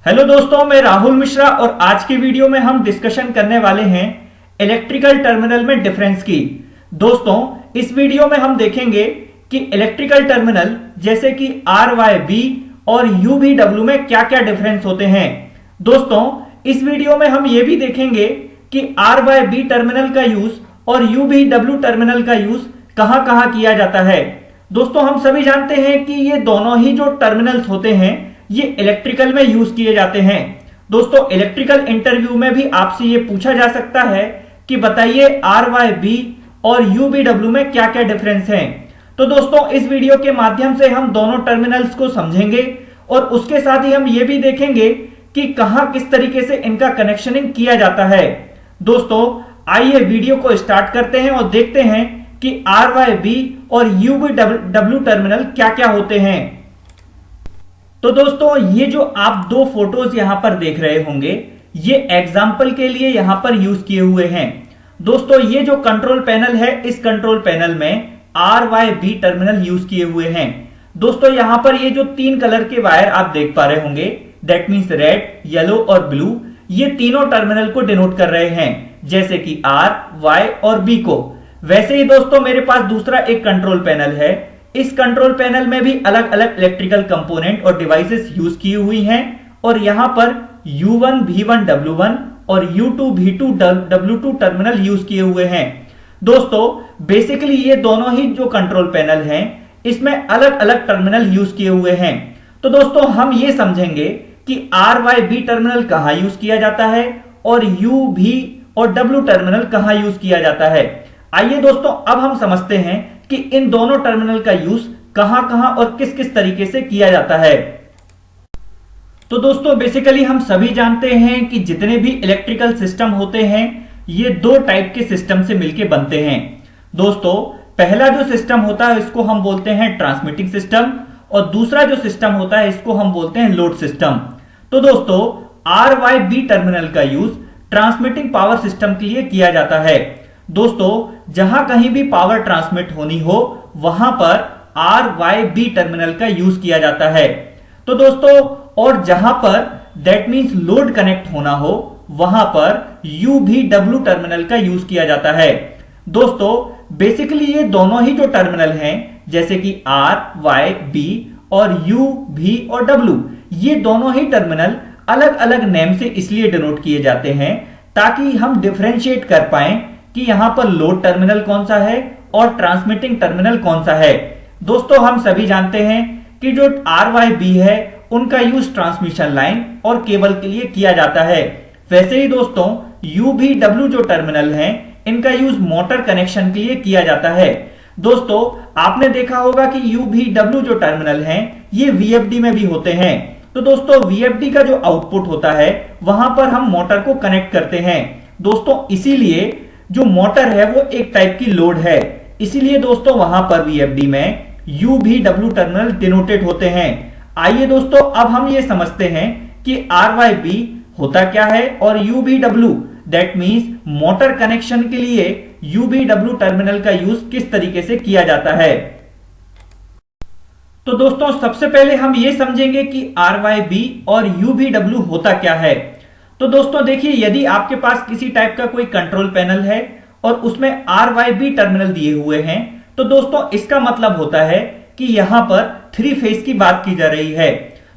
Hello दोस्तों, मैं राहुल मिश्रा और आज की वीडियो में हम डिस्कशन करने वाले हैं इलेक्ट्रिकल टर्मिनल में डिफरेंस की। दोस्तों, इस वीडियो में हम देखेंगे कि इलेक्ट्रिकल टर्मिनल जैसे कि RYB और UVW में क्या क्या डिफरेंस होते हैं। दोस्तों, इस वीडियो में हम ये भी देखेंगे कि RYB टर्मिनल का यूज और UVW टर्मिनल का यूज कहां कहां किया जाता है। दोस्तों, हम सभी जानते हैं कि ये दोनों ही जो टर्मिनल्स होते हैं ये इलेक्ट्रिकल में यूज किए जाते हैं। दोस्तों, इलेक्ट्रिकल इंटरव्यू में भी आपसे ये पूछा जा सकता है कि बताइए RYB और UVW में क्या क्या डिफरेंस हैं। तो दोस्तों, इस वीडियो के माध्यम से हम दोनों टर्मिनल्स को समझेंगे और उसके साथ ही हम ये भी देखेंगे कि कहां किस तरीके से इनका कनेक्शनिंग किया जाता है। दोस्तों, आइए वीडियो को स्टार्ट करते हैं और देखते हैं कि RYB और UVW टर्मिनल क्या क्या होते हैं। तो दोस्तों, ये जो आप दो फोटोज यहां पर देख रहे होंगे ये एग्जाम्पल के लिए यहां पर यूज किए हुए हैं। दोस्तों, ये जो कंट्रोल पैनल है इस कंट्रोल पैनल में RYB टर्मिनल यूज किए हुए हैं। दोस्तों, यहां पर ये जो तीन कलर के वायर आप देख पा रहे होंगे दैट मींस रेड, येलो और ब्लू, ये तीनों टर्मिनल को डिनोट कर रहे हैं जैसे कि R, Y और B को। वैसे ही दोस्तों, मेरे पास दूसरा एक कंट्रोल पैनल है। इस कंट्रोल पैनल में भी अलग अलग इलेक्ट्रिकल कंपोनेंट और डिवाइसेस यूज की हुई हैं और यहां पर U1 V1 W1 और U2 V2 W2 terminal use किए हुए हैं। दोस्तों, बेसिकली ये दोनों ही जो कंट्रोल पैनल हैं इसमें अलग अलग टर्मिनल यूज किए हुए हैं। तो दोस्तों, हम ये समझेंगे कि RYB टर्मिनल कहां यूज किया जाता है और UV और W टर्मिनल कहां यूज किया जाता है। आइए दोस्तों, अब हम समझते हैं कि इन दोनों टर्मिनल का यूज कहां कहां और किस किस तरीके से किया जाता है। तो दोस्तों, बेसिकली हम सभी जानते हैं कि जितने भी इलेक्ट्रिकल सिस्टम होते हैं ये दो टाइप के सिस्टम से मिलकर बनते हैं। दोस्तों, पहला जो सिस्टम होता है इसको हम बोलते हैं ट्रांसमिटिंग सिस्टम और दूसरा जो सिस्टम होता है इसको हम बोलते हैं लोड सिस्टम। तो दोस्तों, RYB टर्मिनल का यूज ट्रांसमिटिंग पावर सिस्टम के लिए किया जाता है। दोस्तों, जहां कहीं भी पावर ट्रांसमिट होनी हो वहां पर RYB टर्मिनल का यूज किया जाता है। तो दोस्तों, और जहां पर दैट मींस लोड कनेक्ट होना हो वहां पर UVW टर्मिनल का यूज किया जाता है। दोस्तों, बेसिकली ये दोनों ही जो टर्मिनल हैं जैसे कि RYB और UV और W, ये दोनों ही टर्मिनल अलग अलग नेम से इसलिए डिनोट किए जाते हैं ताकि हम डिफरेंशिएट कर पाएं कि यहां पर लोड टर्मिनल कौन सा है और ट्रांसमिटिंग टर्मिनल कौन सा है। दोस्तों, हम सभी जानते हैं कि जो RYB है उनका यूज ट्रांसमिशन लाइन और केबल के लिए किया जाता है। वैसे ही दोस्तों, UVW जो टर्मिनल हैं इनका यूज मोटर कनेक्शन के लिए किया जाता है। दोस्तों, आपने देखा होगा कि UVW जो टर्मिनल हैं ये VFD में भी होते हैं। तो दोस्तों, VFD का जो आउटपुट होता है वहां पर हम मोटर को कनेक्ट करते हैं। दोस्तों, इसीलिए जो मोटर है वो एक टाइप की लोड है, इसीलिए दोस्तों वहां पर VFD में UVW टर्मिनल डिनोटेड होते हैं। आइए दोस्तों, अब हम ये समझते हैं कि RYB होता क्या है और UVW that means motor connection के लिए UVW टर्मिनल का यूज किस तरीके से किया जाता है। तो दोस्तों, सबसे पहले हम ये समझेंगे कि RYB और UVW होता क्या है। तो दोस्तों देखिए, यदि आपके पास किसी टाइप का कोई कंट्रोल पैनल है और उसमें RYB टर्मिनल दिए हुए हैं तो दोस्तों इसका मतलब होता है कि यहां पर थ्री फेज की बात की जा रही है।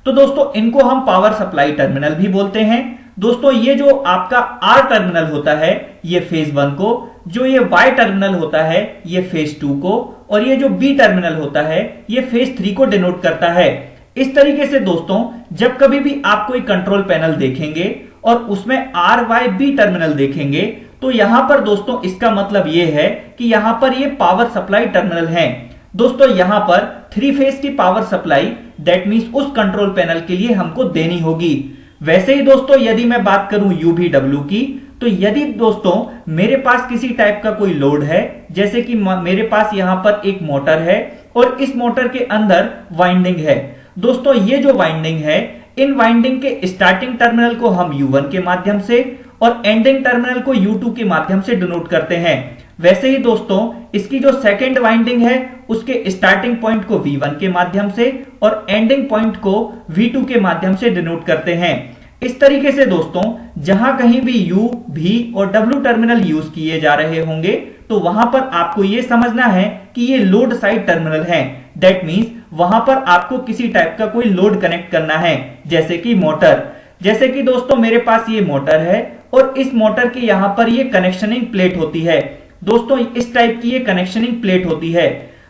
तो दोस्तों, इनको हम पावर सप्लाई टर्मिनल भी बोलते हैं। दोस्तों, ये जो आपका R टर्मिनल होता है ये फेज 1 को, जो ये Y टर्मिनल होता है ये फेज 2 को और ये जो B टर्मिनल होता है ये फेज 3 को डिनोट करता है। इस तरीके से दोस्तों, जब कभी भी आप कोई कंट्रोल पैनल देखेंगे और उसमें RYB टर्मिनल देखेंगे तो यहां पर दोस्तों इसका मतलब यह है कि यहां पर ये पावर सप्लाई टर्मिनल हैं। दोस्तों, यहां पर थ्री फेज की पावर सप्लाई दैट मींस उस कंट्रोल पैनल के लिए हमको देनी होगी। वैसे ही दोस्तों, यदि मैं बात करूं UVW की, तो यदि दोस्तों मेरे पास किसी टाइप का कोई लोड है जैसे कि मेरे पास यहां पर एक मोटर है और इस मोटर के अंदर वाइंडिंग है। दोस्तों, ये जो वाइंडिंग है इन वाइंडिंग के स्टार्टिंग टर्मिनल को हम U1 के माध्यम से और एंडिंग टर्मिनल को U2 के माध्यम से डिनोट करते हैं। वैसे ही दोस्तों इसकी जो सेकेंड वाइंडिंग है उसके स्टार्टिंग पॉइंट को V1 के माध्यम से और एंडिंग पॉइंट को V2 के माध्यम से डिनोट करते हैं। इस तरीके से दोस्तों जहां कहीं भी U, V और W टर्मिनल यूज किए जा रहे होंगे तो वहां पर आपको यह समझना है कि ये लोड साइड टर्मिनल है। दैट मींस वहां पर आपको किसी टाइप का कोई लोड कनेक्ट करना है, जैसे कि मोटर। जैसे कि दोस्तों मेरे पास ये मोटर है और इस मोटर के यहां पर ये कनेक्शनिंग प्लेट होती है। दोस्तों इस टाइप की ये कनेक्शनिंग प्लेट होती है।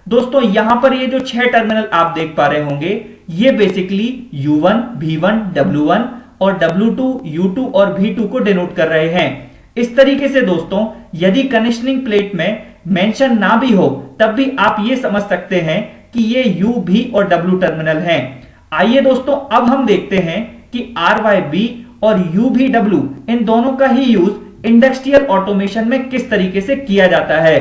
दोस्तों यहां पर ये जो 6 टर्मिनल आप देख पा रहे होंगे ये बेसिकली U1, V1, W1 और W2, U2 और V2 को डिनोट कर रहे हैं। इस तरीके से दोस्तों यदि कनेक्शनिंग प्लेट में मेंशन ना भी हो तब भी आप ये समझ सकते हैं कि ये U, V और W टर्मिनल हैं। आइए दोस्तों अब हम देखते हैं कि RYB और UVW इन दोनों का ही यूज इंडस्ट्रियल ऑटोमेशन में किस तरीके से किया जाता है।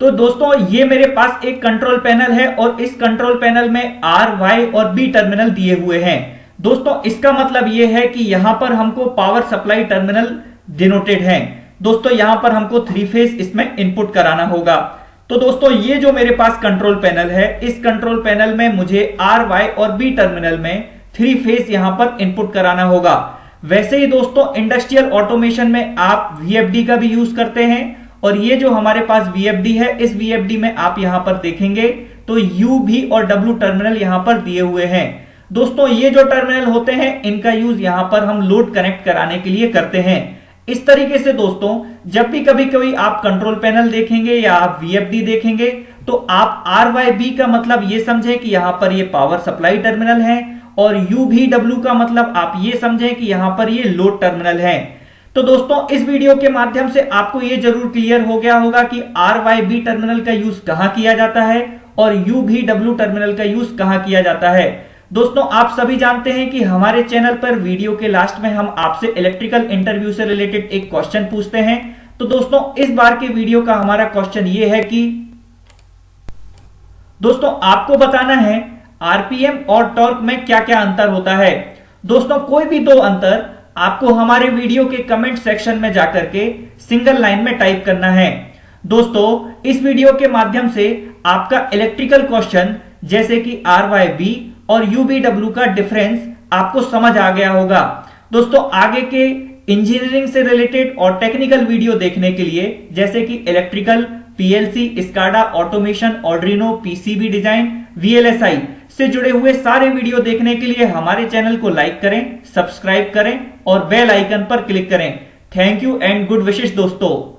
तो दोस्तों ये मेरे पास एक कंट्रोल पैनल है और इस कंट्रोल पैनल में R, Y और B टर्मिनल दिए हुए हैं। दोस्तों इसका मतलब यह है कि यहां पर हमको पावर सप्लाई टर्मिनल डिनोटेड हैं। दोस्तों यहां पर हमको 3 फेज इसमें इनपुट कराना होगा। तो दोस्तों ये जो मेरे पास कंट्रोल पैनल है इस कंट्रोल पैनल में मुझे R, Y और B टर्मिनल में 3 फेज यहां पर इनपुट कराना होगा। वैसे ही दोस्तों इंडस्ट्रियल ऑटोमेशन में आप VFD का भी यूज करते हैं और ये जो हमारे पास VFD है इस VFD में आप यहां पर देखेंगे तो U, V और W टर्मिनल यहां पर दिए हुए हैं। दोस्तों ये जो टर्मिनल होते हैं इनका यूज यहां पर हम लोड कनेक्ट कराने के लिए करते हैं। इस तरीके से दोस्तों जब भी कभी आप कंट्रोल पैनल देखेंगे या आप VFD देखेंगे तो आप RYB का मतलब ये समझें कि यहां पर ये पावर सप्लाई टर्मिनल है और UVW का मतलब आप ये समझें कि यहां पर ये लोड टर्मिनल है। तो दोस्तों इस वीडियो के माध्यम से आपको ये जरूर क्लियर हो गया होगा कि RYB टर्मिनल का यूज कहां किया जाता है और UVW टर्मिनल का यूज कहां किया जाता है। दोस्तों आप सभी जानते हैं कि हमारे चैनल पर वीडियो के लास्ट में हम आपसे इलेक्ट्रिकल इंटरव्यू से रिलेटेड एक क्वेश्चन पूछते हैं। तो दोस्तों इस बार के वीडियो का हमारा क्वेश्चन ये है कि दोस्तों आपको बताना है आरपीएम और टॉर्क में क्या क्या अंतर होता है। दोस्तों कोई भी 2 अंतर आपको हमारे वीडियो के कमेंट सेक्शन में जाकर के सिंगल लाइन में टाइप करना है। दोस्तों इस वीडियो के माध्यम से आपका इलेक्ट्रिकल क्वेश्चन जैसे कि RYB और UVW का डिफरेंस आपको समझ आ गया होगा। दोस्तों आगे के इंजीनियरिंग से रिलेटेड और टेक्निकल वीडियो देखने के लिए जैसे कि electrical, PLC, SCADA, automation, Arduino, PCB design, VLSI से जुड़े हुए सारे वीडियो देखने के लिए हमारे चैनल को लाइक करें, सब्सक्राइब करें और बेल आइकन पर क्लिक करें। थैंक यू एंड गुड विशेष दोस्तों।